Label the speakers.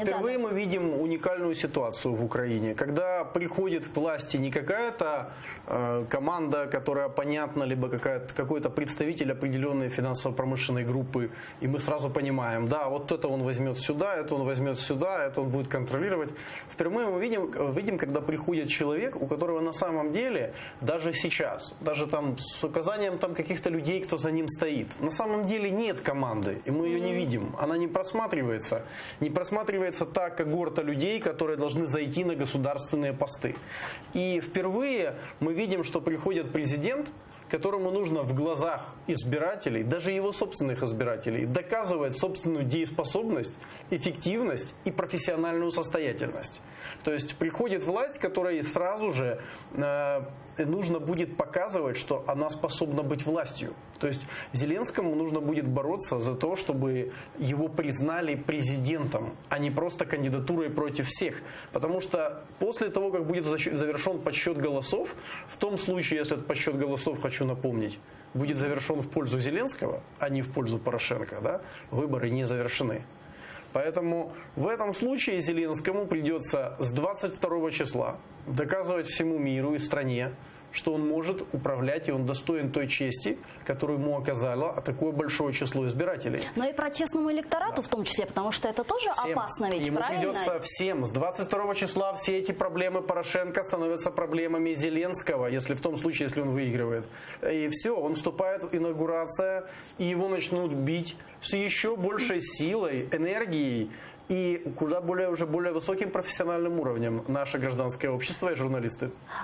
Speaker 1: Впервые мы видим уникальную ситуацию в Украине, когда приходит к власти не какая-то команда, которая понятна, либо какой-то представитель определенной финансово-промышленной группы, и мы сразу понимаем, да, вот это он возьмет сюда, это он возьмет сюда, это он будет контролировать. Впервые мы видим, когда приходит человек, у которого на самом деле, даже сейчас, даже там с указанием там каких-то людей, кто за ним стоит, на самом деле нет команды, и мы ее не видим, она не просматривается та когорта людей, которые должны зайти на государственные посты. И впервые мы видим, что приходит президент, которому нужно в глазах избирателей, даже его собственных избирателей, доказывать собственную дееспособность, эффективность и профессиональную состоятельность. То есть приходит власть, которой сразу же нужно будет показывать, что она способна быть властью. То есть Зеленскому нужно будет бороться за то, чтобы его признали президентом, а не просто кандидатурой против всех. Потому что после того, как будет завершен подсчет голосов, в том случае, если этот подсчет голосов, хочу напомнить, будет завершен в пользу Зеленского, а не в пользу Порошенко, да, выборы не завершены. Поэтому в этом случае Зеленскому придется с 22 числа доказывать всему миру и стране, что он может управлять и он достоин той чести, которую ему оказало такое большое число избирателей.
Speaker 2: Но и протестному электорату в том числе, потому что это тоже опасно ведь,
Speaker 1: ему
Speaker 2: правильно?
Speaker 1: Придется всем. С 22 числа все эти проблемы Порошенко становятся проблемами Зеленского, если в том случае, если он выигрывает. И все, он вступает в инаугурацию, и его начнут бить с еще большей силой, энергией и куда более высоким профессиональным уровнем наше гражданское общество и журналисты.